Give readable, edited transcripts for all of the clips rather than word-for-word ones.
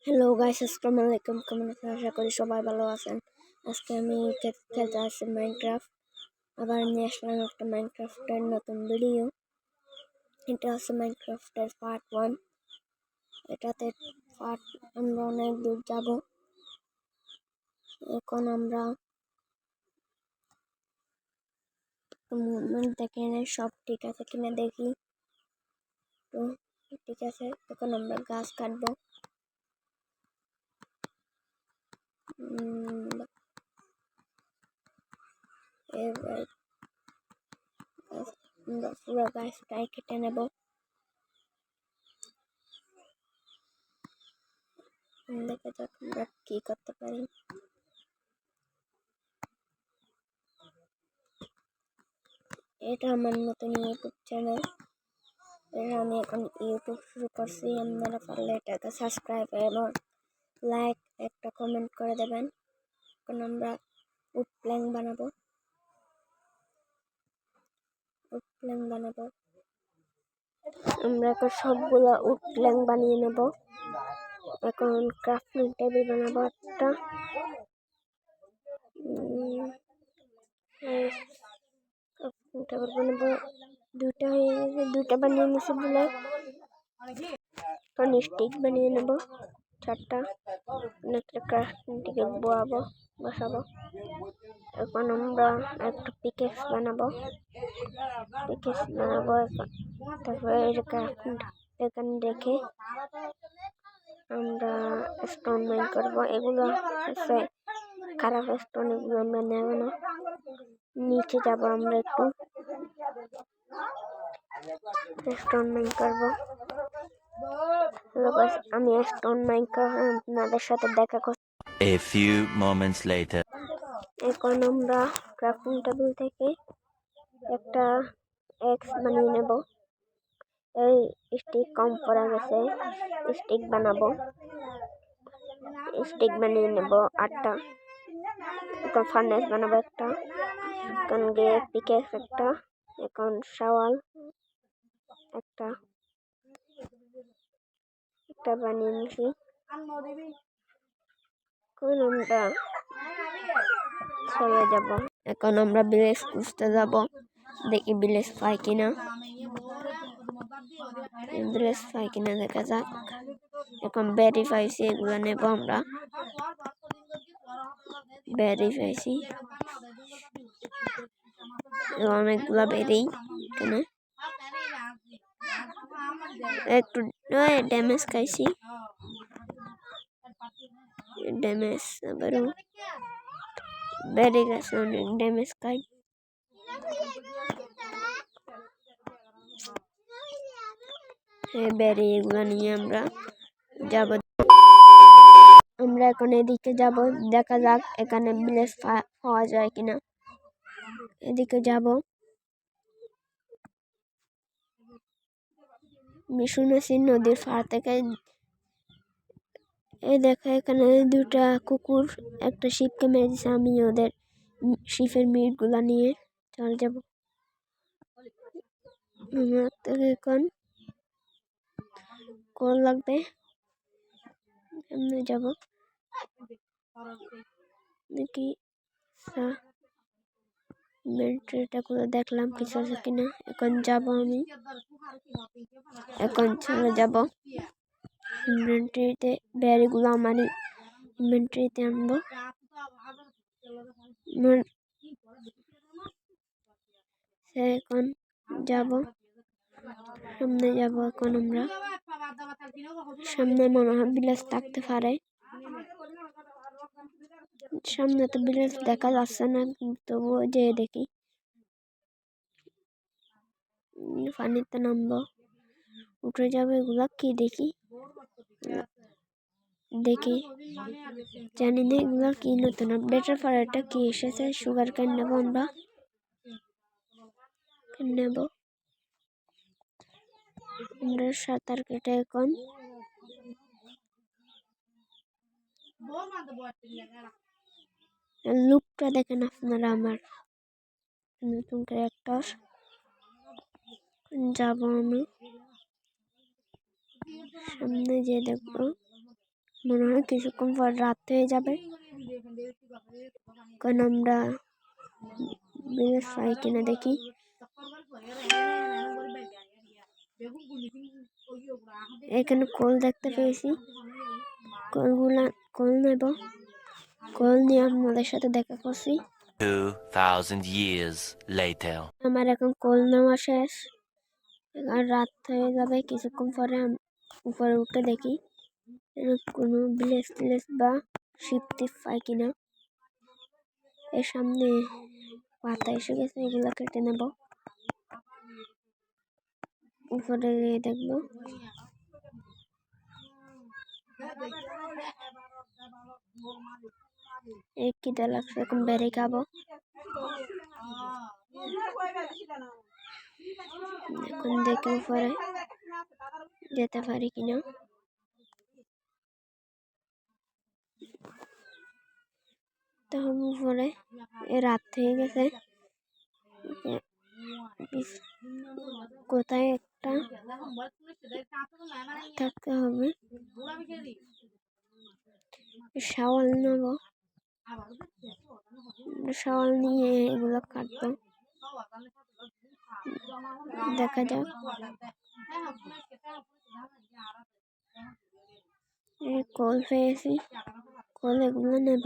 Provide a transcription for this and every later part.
Hello guys, আসসালামু আলাইকুম। কেমন আছেন? আশা করি সবাই ভালো আছেন। আজকে আমি খেলতে আসছি মাইনক্রাফট। আবার নিয়ে আসলাম একটা মাইনক্রাফটের নতুন ভিডিও। এটা হচ্ছে মাইনক্রাফটের পার্ট 1। এটাতে আমরা অনেক দূর যাব। এখন আমরা মুভমেন্ট দেখে সব ঠিক আছে কিনা দেখি। তো ঠিক আছে, এখন আমরা গাছ কাটবো। এবার আমরা পুরো গাছটাই কেটে নেব। দেখা যাক আমরা কি করতে পারি। এটা আমার নতুন ইউটিউব চ্যানেল। আমি এখন ইউটিউব শুরু করছি। আপনারা পারলে এটাকে সাবস্ক্রাইব এবং লাইক একটা কমেন্ট করে দেবেন। এখন আমরা উড প্ল্যাঙ্ক বানাবো। আমরা এখন সবগুলো উড প্ল্যাঙ্ক বানিয়ে নেব। এখন ক্রাফটিং টেবিল বানাবো একটা। ক্রাফটিং টেবিল বানাবো দুইটা বানিয়ে নিছি বলে। এখন স্টিক বানিয়ে নেব 4টা। একটা ক্রাফটিং টেবিল বসাবো। এখন আমরা একটা পিকেক্স বানাবো। তারপরে এখানে রেখে আমরা স্টোন মাইন করবো। এগুলো হচ্ছে খারাপ স্টোন, এগুলো আমরা নেব না। নিচে যাবো, আমরা একটু স্টোন মাইন করবো। আমি স্টোন মাইন আপনাদের সাথে দেখা করছি। A few moments later. এখন আমরা ক্রাফটিং টেবিল থেকে একটা এক্স বানিয়ে নেব। এই স্টিক কম পড়ে গেছে, স্টিক বানিয়ে নেব 8টা। এখন ফার্নেস বানাবো একটা। এখন গিয়ে পিকেক্স একটা। এখন শাওয়াল একটা বানিয়ে নিছি। এখন আমরা চলে যাব। এখন আমরা ভিলেজ খুঁজতে যাব, দেখি ভিলেজ পাই কিনা দেখা যাক। এখন ব্যারি পাইছি, এগুলো নেব আমরা। ব্যারি পাইছি অনেকগুলা বেরি। এখানে একটু ড্যামেজ খাইছি, আবারও বেড়ে গেছে, অনেক ড্যামেজ খাই। বেড়ে এগুলো নিয়ে আমরা যাব। আমরা এখন এদিকে যাব, দেখা যাক এখানে ভিলেজ পাওয়া যায় কিনা। এদিকে যাব। আমি শুনেছি নদীর পাড় থেকে দেখো এখানে 2টা কুকুর একটা শিপকে মেরে দিছে। আমি ওদের শিপের মিট গুলা নিয়ে চলে যাব। এখন কল লাগবে, এমনি যাব দেখি। ইনভেন্টরিটা করে দেখলাম কিছু আছে কিনা। এখন যাব, আমি এখন চলে যাব ইনভেন্টরিতে। ব্যারিগুলো আমার ইনভেন্টরিতে আনবো। এখন যাব, সামনে যাব। এখন আমরা সামনে মনে হয় ভিলেজ থাকতে পারে। সামনে তো ভিলেজ দেখা যাচ্ছে না, তবুও যে দেখি। পানিতে নামবো, উঠে যাবো। এগুলা কি দেখি জানি না এগুলা কি। নতুন আপডেটের পর এটা কি এসেছে? সুগার কেন নেবো আমরা, আমরা সাঁতার কেটে এখন লুকটা দেখেন আপনারা। আমার নতুন ক্যারেক্টার। যাব আমি সামনে যে দেখবো মনে হয় কিছুক্ষণ পর রাত হয়ে যাবে। কারণ আমরা বিলেজ পাই কিনা দেখি। এখানে কোল দেখতে পেয়েছি, কোল নেব। কোল নিয়ে আমাদের সাথে দেখা করছি। 2,000 years later. আমার এখন কোল নেওয়া শেষ, আর রাত হয়ে যাবে। কিছুক্ষণ পরে উপরে উঠে দেখি কোনো ভিলেজ টিলেজ বা শিপ টিপ পাই কিনা। এর সামনে পাতা এসে গেছে, এগুলো কেটে নেব। উপরে গিয়ে দেখবো। এই খিদে লাগছে, এখন বেড়ে খাবো। এখন দেখি উপরে যেতে পারি কিনা। তখন উপরে রাত হয়ে গেছে, কোথায় একটা থাকতে হবে। শাওয়াল নেব, শাওয়াল নিয়ে এগুলো কাটবো। দেখা যাক। কোল পেয়েছি, কোল এগুলো নেব।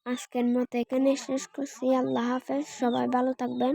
আজকের মতো এখানে শেষ করছি। আল্লাহ হাফেজ, সবাই ভালো থাকবেন।